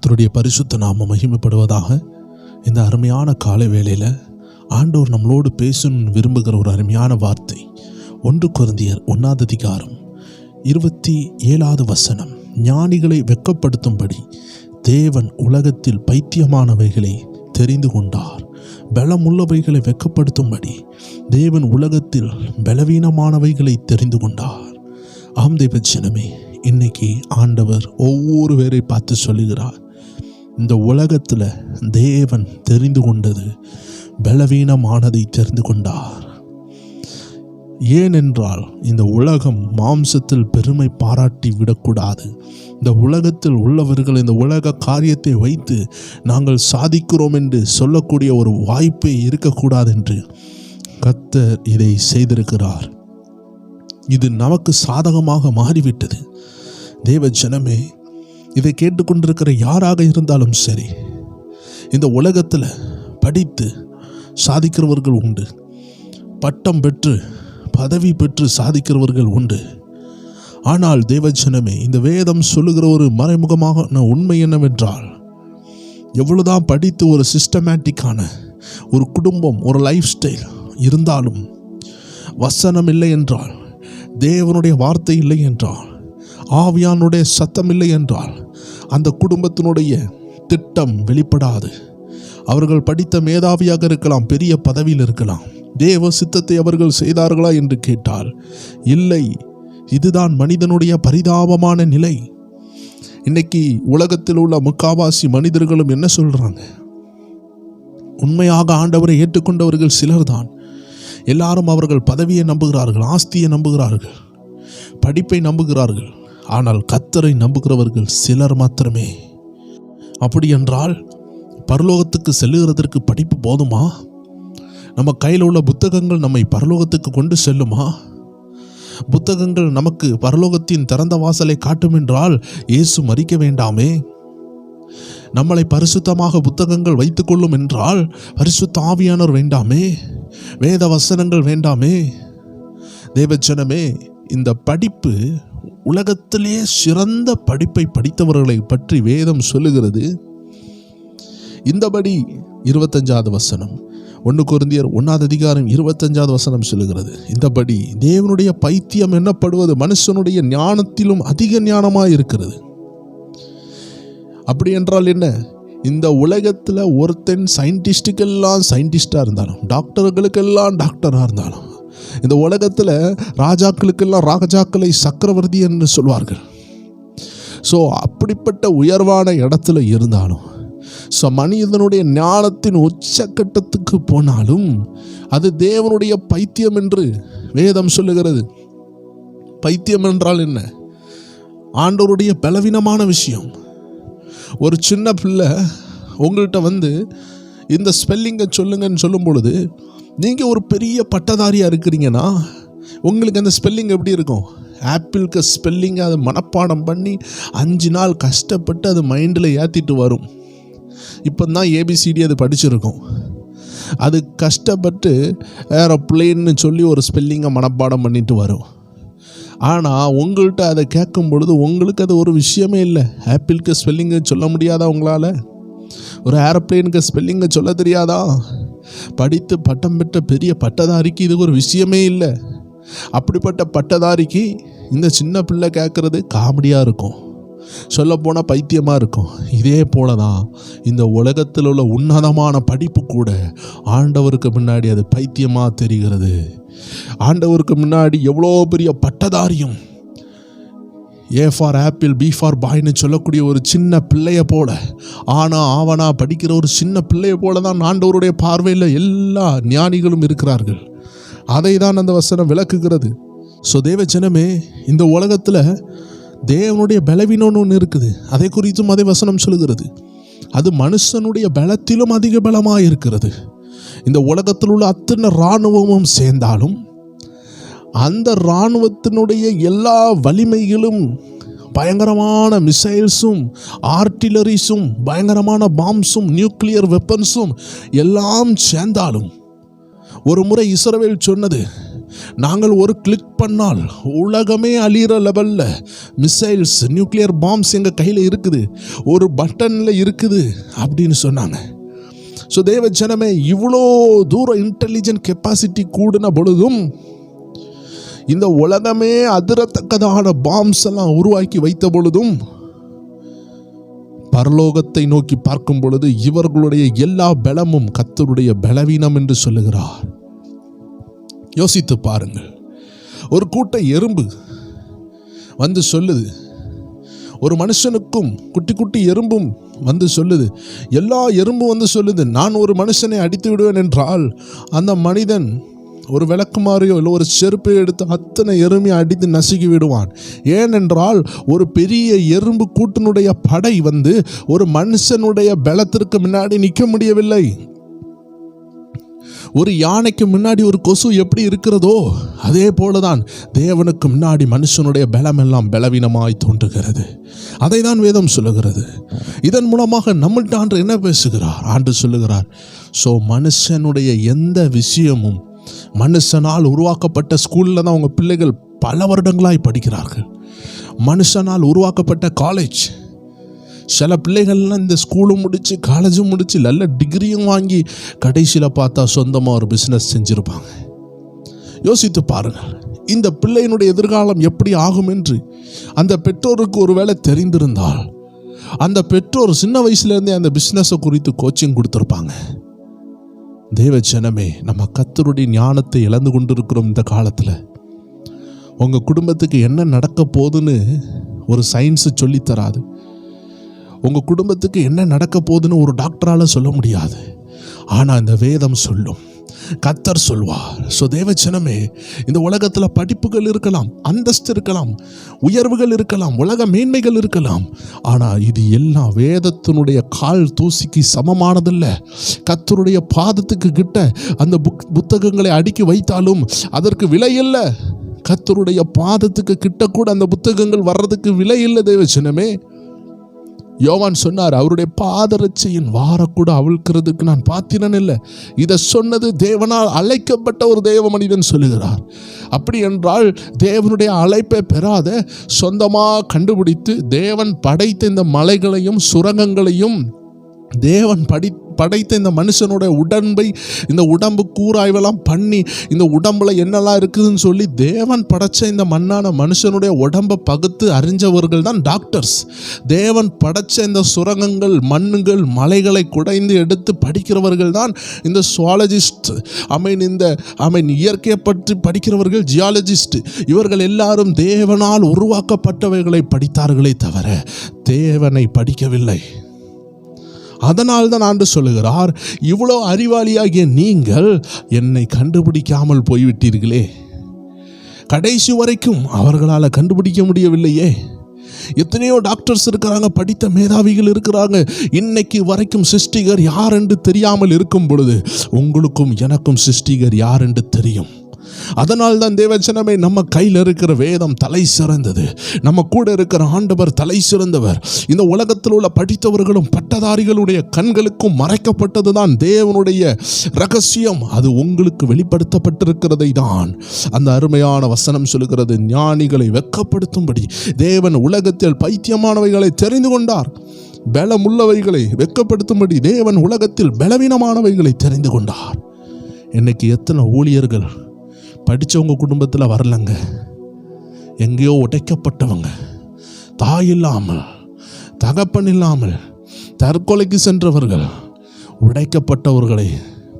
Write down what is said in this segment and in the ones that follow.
கர்த்தருடைய பரிசுத்த நாமம் மகிமைப்படுவதாக. இந்த அருமையான காலை வேளையில் ஆண்டவர் நம்மளோடு பேசணும்னு விரும்புகிற ஒரு அருமையான வார்த்தை 1 கொரிந்தியர் 1:27 ஞானிகளை வெட்கப்படுத்தும்படி தேவன் உலகத்தில் பைத்தியமானவைகளை தெரிந்து கொண்டார். பலமுள்ளவைகளை வெட்கப்படுத்தும்படி தேவன் உலகத்தில் பலவீனமானவைகளை தெரிந்து கொண்டார். ஆம் தேவஜனமே, இன்னைக்கு ஆண்டவர் ஒவ்வொரு பேரை பார்த்து சொல்லுகிறார், இந்த உலகத்தில் தேவன் தெரிந்து கொண்டது பலவீனமானதை தெரிந்து கொண்டார். ஏனென்றால் இந்த உலகம் மாம்சத்தில் பெருமை பாராட்டி விடக்கூடாது. இந்த உலகத்தில் உள்ளவர்கள் இந்த உலக காரியத்தை வைத்து நாங்கள் சாதிக்கிறோம் என்று சொல்லக்கூடிய ஒரு வாய்ப்பே இருக்கக்கூடாது என்று கர்த்தர் இதை செய்திருக்கிறார். இது நமக்கு சாதகமாக மாறிவிட்டது. தேவ ஜனமே, இதை கேட்டுக்கொண்டிருக்கிற யாராக இருந்தாலும் சரி, இந்த உலகத்தில் படித்து சாதிக்கிறவர்கள் உண்டு, பட்டம் பெற்று பதவி பெற்று சாதிக்கிறவர்கள் உண்டு. ஆனால் தேவஜனமே, இந்த வேதம் சொல்லுகிற ஒரு மறைமுகமான உண்மை என்னவென்றால், எவ்வளவுதான் படித்து ஒரு சிஸ்டமேட்டிக்கான ஒரு குடும்பம், ஒரு லைஃப் ஸ்டைல் இருந்தாலும், வசனம் இல்லை என்றால், தேவனுடைய வார்த்தை இல்லை என்றால், ஆவியானுடைய சத்தம் இல்லை என்றால், அந்த குடும்பத்தினுடைய திட்டம் வெளிப்படாது. அவர்கள் படித்த மேதாவியாக இருக்கலாம், பெரிய பதவியில் இருக்கலாம், தேவ சித்தத்தை அவர்கள் செய்தார்களா என்று கேட்டால் இல்லை. இதுதான் மனிதனுடைய பரிதாபமான நிலை. இன்னைக்கு உலகத்தில் உள்ள முக்காவாசி மனிதர்களும் என்ன சொல்றாங்க? உண்மையாக ஆண்டவரை ஏற்றுக்கொண்டவர்கள் சிலர்தான். எல்லாரும் அவர்கள் பதவியை நம்புகிறார்கள், ஆஸ்தியை நம்புகிறார்கள், படிப்பை நம்புகிறார்கள். ஆனால் கர்த்தரை நம்புகிறவர்கள் சிலர் மாத்திரமே. அப்படி என்றால் பரலோகத்துக்கு செல்லுகிறதற்கு படிப்பு போதுமா? நம்ம கையில் உள்ள புத்தகங்கள் நம்மை பரலோகத்துக்கு கொண்டு செல்லுமா? புத்தகங்கள் நமக்கு பரலோகத்தின் திறந்த வாசலை காட்டும் என்றால் இயேசு மரிக்க வேண்டாமே? நம்மளை பரிசுத்தமாக புத்தகங்கள் வைத்துக் கொள்ளும் என்றால் பரிசுத்த ஆவியானவர் வேண்டாமே? வேத வசனங்கள் வேண்டாமே? தேவஜனமே, இந்த படிப்பு உலகத்திலே சிறந்த படிப்பை படித்தவர்களை பற்றி வேதம் சொல்லுகிறது. இந்தபடி 25 1 கொரிந்தியர் 1:25 சொல்லுகிறது, இந்தபடி தேவனுடைய பைத்தியம் என்னப்படுவது மனுஷனுடைய ஞானத்திலும் அதிக ஞானமாய் இருக்கிறது. அப்படி என்றால் என்ன? இந்த உலகத்தில் ஒருத்தன் சயின்டிஸ்டுக்கெல்லாம் சயின்டிஸ்டாக இருந்தாலும், டாக்டர்களுக்கெல்லாம் டாக்டராக இருந்தாலும், இந்த உலகத்தில் ராஜாக்களுக்கெல்லாம் ராஜாக்களை சக்கரவர்த்தி என்று சொல்வார்கள். ஸோ அப்படிப்பட்ட உயர்வான இடத்துல இருந்தாலும், மனிதனுடைய ஞானத்தின் உச்சக்கட்டத்துக்கு போனாலும் அது தேவனுடைய பைத்தியம் என்று வேதம் சொல்லுகிறது. பைத்தியம் என்றால் என்ன? ஆண்டவருடைய பலவீனமான விஷயம். ஒரு சின்ன பிள்ளை உங்கள்கிட்ட வந்து இந்த ஸ்பெல்லிங்கை சொல்லுங்கன்னு சொல்லும் பொழுது, நீங்கள் ஒரு பெரிய பட்டதாரியாக இருக்கிறீங்கன்னா உங்களுக்கு அந்த ஸ்பெல்லிங் எப்படி இருக்கும்? ஆப்பிளுக்கு ஸ்பெல்லிங்கை அதை மனப்பாடம் பண்ணி 5 நாள் கஷ்டப்பட்டு அது மைண்டில் ஏற்றிட்டு வரும். இப்போ தான் ஏபிசிடி அது படிச்சிருக்கும். அது கஷ்டப்பட்டு ஏரோப்ளேன்னு சொல்லி ஒரு ஸ்பெல்லிங்கை மனப்பாடம் பண்ணிட்டு வரும். ஆனால் உங்கள்கிட்ட அதை கேட்கும் பொழுது உங்களுக்கு அது ஒரு விஷயமே இல்லை. ஆப்பிளுக்கு ஸ்பெல்லிங்கை சொல்ல முடியாதா உங்களால்? ஒரு ஏரோப்ளேனுக்கு ஸ்பெல்லிங்கை சொல்ல தெரியாதா? படித்து பட்டம் பெற்ற பெரிய பட்டதாரிக்கு இது ஒரு விஷயமே இல்லை. அப்படிப்பட்ட பட்டதாரிக்கு இந்த சின்ன பிள்ளை கேட்குறது காமெடியாக இருக்கும், சொல்லப்போனால் பைத்தியமாக இருக்கும். இதே போல தான் இந்த உலகத்தில் உள்ள உன்னதமான படிப்பு கூட ஆண்டவருக்கு முன்னாடி அது பைத்தியமாக தெரிகிறது. ஆண்டவருக்கு முன்னாடி எவ்வளோ பெரிய பட்டதாரியும் A for apple B for பாய்னு சொல்லக்கூடிய ஒரு சின்ன பிள்ளைய போல, ஆவனா படிக்கிற ஒரு சின்ன பிள்ளைய போல தான் ஆண்டவருடைய பார்வையில் எல்லா ஞானிகளும் இருக்கிறார்கள். அதை தான் அந்த வசனம் விளக்குகிறது. ஸோ தேவ ஜனமே, இந்த உலகத்தில் தேவனுடைய பலவீனம்னு ஒன்று இருக்குது. அதை குறித்தும் அதே வசனம் சொல்லுகிறது. அது மனுஷனுடைய பலத்திலும் அதிக பலமாக இருக்கிறது. இந்த உலகத்தில் உள்ள அத்தனை இராணுவமும் சேர்ந்தாலும் அந்த இராணுவத்தினுடைய எல்லா வலிமைகளும், பயங்கரமான மிசைல்ஸும் ஆர்டிலரிஸும் பயங்கரமான பாம்ஸும் நியூக்ளியர் வெப்பன்ஸும் எல்லாம் சேர்ந்தாலும், ஒரு முறை இஸ்ரவேல் சொன்னது, நாங்கள் ஒரு கிளிக் பண்ணால் உலகமே அழிகிற லெவலில் மிசைல்ஸ், நியூக்ளியர் பாம்ஸ் எங்கள் கையில் இருக்குது, ஒரு பட்டனில் இருக்குது அப்படின்னு சொன்னாங்க. ஸோ தேவ ஜனமே, இவ்வளோ தூரம் இன்டெலிஜென்ட் கெப்பாசிட்டி கூடின பொழுதும் இந்த உலகமே அதிரத்தக்கதான பாம்ஸ் எல்லாம் உருவாக்கி வைத்த பொழுதும் பரலோகத்தை நோக்கி பார்க்கும் பொழுது இவர்களுடைய எல்லா பலமும் கர்த்தருடைய பலவீனம் என்று சொல்லுகிறார். யோசித்து பாருங்கள். ஒரு கூட்ட எறும்பு வந்து சொல்லுது, ஒரு மனுஷனுக்கும் குட்டி குட்டி எறும்பும் வந்து சொல்லுது, எல்லா எறும்பும் வந்து சொல்லுது, நான் ஒரு மனுஷனை அடித்து விடுவேன் என்றால் அந்த மனிதன் ஒரு விளக்குமாறியோ இல்லை ஒரு செருப்பை எடுத்து அத்தனை எறும்பையும் அடித்து நசுக்கி விடுவான். ஏனென்றால் ஒரு பெரிய எறும்பு கூட்டினுடைய படை வந்து ஒரு மனுஷனுடைய பலத்திற்கு முன்னாடி நிற்க முடியவில்லை. ஒரு யானைக்கு முன்னாடி ஒரு கொசு எப்படி இருக்கிறதோ அதே போலதான் தேவனுக்கு முன்னாடி மனுஷனுடைய பலம் எல்லாம் பலவீனமாய் தோன்றுகிறது. அதை தான் வேதம் சொல்லுகிறது. இதன் மூலமாக நம்மள்ட்ட ஆண்டு என்ன பேசுகிறார்? ஆண்டு சொல்லுகிறார், ஸோ மனுஷனுடைய எந்த விஷயமும், மனுஷனால் உருவாக்கப்பட்ட ஸ்கூலில் தான் அவங்க பிள்ளைகள் பல வருடங்களாய் படிக்கிறார்கள். மனுஷனால் உருவாக்கப்பட்ட காலேஜ், சில பிள்ளைகள்லாம் இந்த ஸ்கூலும் முடித்து காலேஜும் முடித்து நல்ல டிகிரியும் வாங்கி கடைசியில் பார்த்தா சொந்தமாக ஒரு பிஸ்னஸ் செஞ்சுருப்பாங்க. யோசித்து பாருங்கள், இந்த பிள்ளையினுடைய எதிர்காலம் எப்படி ஆகும் என்று அந்த பெற்றோருக்கு ஒரு வேளை தெரிந்திருந்தால் அந்த பெற்றோர் சின்ன வயசுலேருந்தே அந்த பிஸ்னஸை குறித்து கோச்சிங் கொடுத்துருப்பாங்க. தேவஜனமே, நம்ம கர்த்தருடைய ஞானத்தை இழந்து கொண்டிருக்கிறோம். இந்த காலத்தில் உங்கள் குடும்பத்துக்கு என்ன நடக்க போகுதுன்னு ஒரு சயின்ஸு சொல்லித்தராது. உங்கள் குடும்பத்துக்கு என்ன நடக்க போகுதுன்னு ஒரு டாக்டரால் சொல்ல முடியாது. ஆனால் இந்த வேதம் சொல்லும், கர்த்தர் சொல்வார். ஸோ தேவஜனமே, இந்த உலகத்தில் படிப்புகள் இருக்கலாம், அந்தஸ்து இருக்கலாம், உயர்வுகள் இருக்கலாம், உலக மேன்மைகள் இருக்கலாம். ஆனால் இது எல்லாம் வேதத்தினுடைய கால் தூசிக்கு சமமானதில்லை. கர்த்தருடைய பாதத்துக்கு கிட்ட அந்த புத்தகங்களை அடுக்கி வைத்தாலும் அதற்கு விலை இல்லை. கர்த்தருடைய பாதத்துக்கு கிட்ட கூட அந்த புத்தகங்கள் வர்றதுக்கு விலை இல்லை. தேவஜனமே, யோவான் சொன்னார், அவருடைய பாதரட்சையின் வாரக்கூட அவிழ்க்கிறதுக்கு நான் பாத்திரன் இல்லை. இதை சொன்னது தேவனால் அழைக்கப்பட்ட ஒரு தேவ மனிதன் சொல்லுகிறார். அப்படி என்றால் தேவனுடைய அழைப்பை பெறாத சொந்தமாக கண்டுபிடித்து தேவன் படைத்த இந்த மலைகளையும் சுரங்கங்களையும், தேவன் படைத்த இந்த மனுஷனோட உடம்பை, இந்த உடம்பு கூராய்வெல்லாம் பண்ணி இந்த உடம்புல என்னெல்லாம் இருக்குதுன்னு சொல்லி தேவன் படைச்ச இந்த மண்ணான மனுஷனுடைய உடம்பை பகுத்து அறிஞ்சவர்கள் தான் டாக்டர்ஸ். தேவன் படைச்ச இந்த சுரங்கங்கள், மண்ணுகள், மலைகளை குடைந்து எடுத்து படிக்கிறவர்கள் தான் இந்த சுவாலஜிஸ்ட். இயற்கையை பற்றி படிக்கிறவர்கள் ஜியாலஜிஸ்ட். இவர்கள் எல்லாரும் தேவனால் உருவாக்கப்பட்டவைகளை படித்தார்களே தவிர தேவனை படிக்கவில்லை. அதனால் தான் ஆண்டு சொல்லுகிறார், இவ்வளோ அறிவாளியாகிய நீங்கள் என்னை கண்டுபிடிக்காமல் போய்விட்டீர்களே. கடைசி வரைக்கும் அவர்களால் கண்டுபிடிக்க முடியவில்லையே. எத்தனையோ டாக்டர்ஸ் இருக்கிறாங்க, படித்த மேதாவிகள் இருக்கிறாங்க. இன்னைக்கு வரைக்கும் சிருஷ்டிகர் யார் என்று தெரியாமல் இருக்கும் பொழுது உங்களுக்கும் எனக்கும் சிருஷ்டிகர் யார் என்று தெரியும். அதனால் தான் தேவஜனமே, நம்ம கையில் இருக்கிற வேதம் தலை சிறந்தது. நம்ம கூட இருக்கிற ஆண்டவர் தலை சிறந்தவர். இந்த உலகத்தில் உள்ள படித்தவர்களும் பட்டதாரிகளுடைய கண்களுக்கும் மறைக்கப்பட்டது தான் தேவனுடைய ரகசியம். அது உங்களுக்கு வெளிப்படுத்தப்பட்டிருக்கிறதை தான் அந்த அருமையான வசனம் சொல்லுகிறது. ஞானிகளை வெட்கப்படுத்தும்படி தேவன் உலகத்தில் பைத்தியமானவைகளை தெரிந்து கொண்டார். பலமுள்ளவைகளை வெட்கப்படுத்தும்படி தேவன் உலகத்தில் பலவீனமானவைகளை தெரிந்து கொண்டார். இன்னைக்கு எத்தனை ஊழியர்கள் படித்தவங்க குடும்பத்தில் வரலங்க, எங்கேயோ உடைக்கப்பட்டவங்க, தாய் இல்லாமல் தகப்பன் இல்லாமல் தற்கொலைக்கு சென்றவர்கள், உடைக்கப்பட்டவர்களை,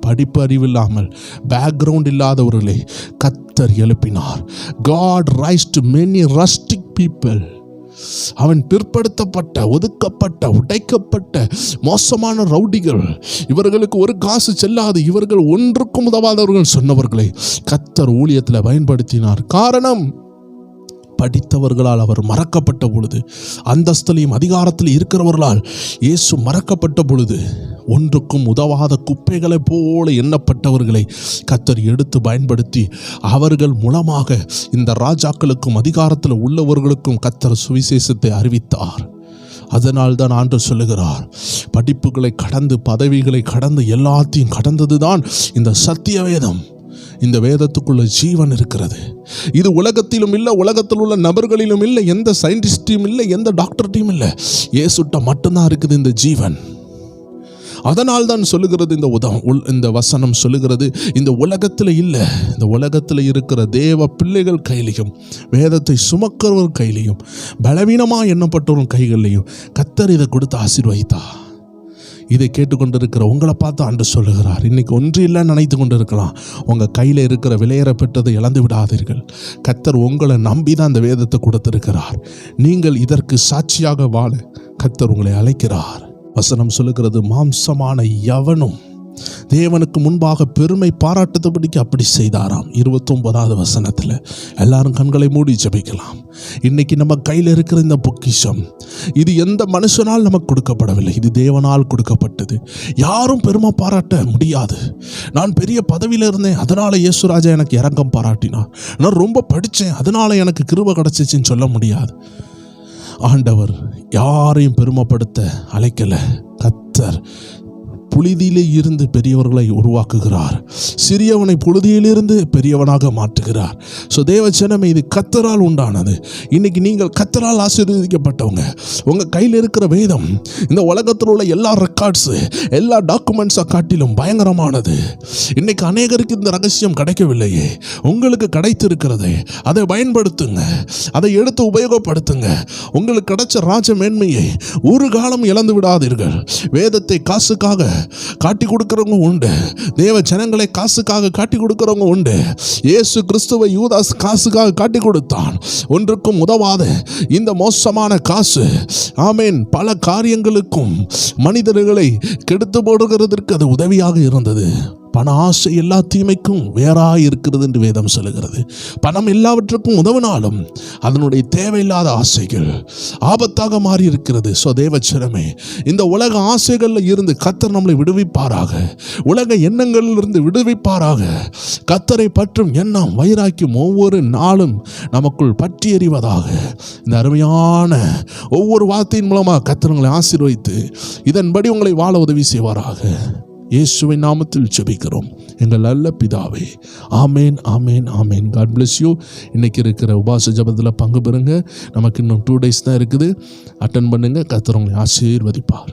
படிப்பு அறிவில்லாமல் பேக்ரவுண்ட் இல்லாதவர்களை கர்த்தர் எழுப்பினார். God raised many rustic people. அவன் பிற்படுத்தப்பட்ட, ஒதுக்கப்பட்ட, உடைக்கப்பட்ட மோசமான ரவுடிகள், இவர்களுக்கு ஒரு காசு செல்லாது, இவர்கள் ஒன்றுக்கும் உதவாதவர்கள் சொன்னவர்களை கர்த்தர் ஊழியத்தில் பயன்படுத்தினார். காரணம், படித்தவர்களால் அவர் மறக்கப்பட்ட பொழுது, அந்தஸ்திலையும் அதிகாரத்தில் இருக்கிறவர்களால் இயேசு மறக்கப்பட்ட பொழுது, ஒன்றுக்கும் உதவாத குப்பைகளை போல எண்ணப்பட்டவர்களை கர்த்தர் எடுத்து பயன்படுத்தி அவர்கள் மூலமாக இந்த ராஜாக்களுக்கும் அதிகாரத்தில் உள்ளவர்களுக்கும் கர்த்தர் சுவிசேஷத்தை அறிவித்தார். அதனால் தான் ஆண்டவர் சொல்லுகிறார், படிப்புகளை கடந்து, பதவிகளை கடந்து, எல்லாத்தையும் கடந்தது தான் இந்த சத்திய வேதம். இந்த வேதத்துக்குள்ள ஜீவன் இருக்கிறது. இது உலகத்திலும் இல்லை, உலகத்தில் உள்ள நபர்களிலும் இல்லை, எந்த சயின்டிஸ்டையும் இல்லை, எந்த டாக்டர்டையும் இல்லை, இயேசுட்ட மட்டும்தான் இருக்குது இந்த ஜீவன். அதனால் தான் சொல்லுகிறது இந்த வசனம் சொல்லுகிறது, இந்த உலகத்தில் இல்லை, இந்த உலகத்தில் இருக்கிற தேவ பிள்ளைகள் கையிலையும் வேதத்தை சுமக்கிறவர் கையிலையும் பலவீனமாக எண்ணப்பட்டவர்கள் கைகளிலையும் கர்த்தர் இதை கொடுத்து ஆசீர்வதித்தா. இதை கேட்டுக்கொண்டிருக்கிற உங்களை பார்த்து ஆண்டு சொல்லுகிறார், இன்னைக்கு ஒன்று இல்லைன்னு நினைத்து கொண்டு இருக்கலாம். உங்கள் கையில் இருக்கிற விலையேற பெற்றதை இழந்து விடாதீர்கள். கர்த்தர் உங்களை நம்பி தான் அந்த வேதத்தை கொடுத்திருக்கிறார். நீங்கள் இதற்கு சாட்சியாக வாழ கர்த்தர் உங்களை அழைக்கிறார். வசனம் சொல்லுகிறது, மாம்சமான எவனும் தேவனுக்கு முன்பாக பெருமை பாராட்டுதபடிக்கு அப்படி செய்தாராம். 29வது வசனத்தில் எல்லாரும் கண்களை மூடி ஜெபிக்கலாம். இன்னைக்கு நம்ம கையில் இருக்கிற இந்த பொக்கிஷம், இது எந்த மனுஷனால் நமக்கு கொடுக்கப்படவில்லை, இது தேவனால் கொடுக்கப்பட்டது. யாரும் பெருமை பாராட்ட முடியாது. நான் பெரிய பதவியில் இருந்தேன், அதனால இயேசுராஜா எனக்கு இரக்கம் பாராட்டினார். நான் ரொம்ப படித்தேன், அதனால எனக்கு கிருபை கிடைச்சிச்சின்னு சொல்ல முடியாது. ஆண்டவர் யாரையும் பெருமைப்படுத்த அழைக்கல. கர்த்தர் புழுதியிலே இருந்து பெரியவர்களை உருவாக்குகிறார், சிறியவனை புழுதியிலிருந்து பெரியவனாக மாற்றுகிறார். ஸோ தேவஜனமே, இது கர்த்தரால் உண்டானது. இன்னைக்கு நீங்கள் கர்த்தரால் ஆசீர்வதிக்கப்பட்டவங்க. உங்கள் கையில் இருக்கிற வேதம் இந்த உலகத்தில் உள்ள எல்லா ரெக்கார்ட்ஸு, எல்லா டாக்குமெண்ட்ஸை காட்டிலும் பயங்கரமானது. இன்னைக்கு அநேகருக்கு இந்த ரகசியம் கிடைக்கவில்லையே, உங்களுக்கு கிடைத்திருக்கிறதே அதை பயன்படுத்துங்க, அதை எடுத்து உபயோகப்படுத்துங்க. உங்களுக்கு கிடைச்ச ராஜ மேன்மையை ஒரு காலம் இழந்து விடாதீர்கள். வேதத்தை காசுக்காக காட்டி கொடுக்கிறவங்க உண்டு, தேவ ஜனங்களை காசுக்காக காட்டி கொடுக்கிறவங்க உண்டு. இயேசு கிறிஸ்துவை யூதாஸ் காசுக்காக காட்டி கொடுத்தான். ஒன்றுக்கும் உதவாத இந்த மோசமான காசு, ஆமேன், பல காரியங்களுக்கும் மனிதர்களை கெடுத்து போடுகிறதற்கு அது உதவியாக இருந்தது. பண ஆசை எல்லா தீமைக்கும் வேறாக இருக்கிறது என்று வேதம் சொல்லுகிறது. பணம் எல்லாவற்றுக்கும் உதவினாலும் அதனுடைய தேவையில்லாத ஆசைகள் ஆபத்தாக மாறி இருக்கிறது. ஸோ தேவச்சரமே, இந்த உலக ஆசைகளில் இருந்து கர்த்தர் நம்மளை விடுவிப்பாராக, உலக எண்ணங்களில் இருந்து விடுவிப்பாராக. கர்த்தரை பற்றும் எண்ணம், வைராக்கியம் ஒவ்வொரு நாளும் நமக்குள் பற்றி எறிவதாக. இந்த அருமையான ஒவ்வொரு வார்த்தையின் மூலமாக கர்த்தர் உங்களை ஆசீர்வதித்து இதன்படி உங்களை வாழ உதவி செய்வாராக. இயேசுவின் நாமத்தில் ஜெபிக்கிறோம் எங்கள் நல்ல பிதாவே. ஆமேன், ஆமேன், ஆமேன். God bless you. இன்னைக்கு இருக்கிற உபாச ஜெபத்தில் பங்கு பெறுங்க. நமக்கு இன்னும் 2 days தான் இருக்குது. அட்டன் பண்ணுங்க. கர்த்தர் உங்களை ஆசீர்வதிப்பார்.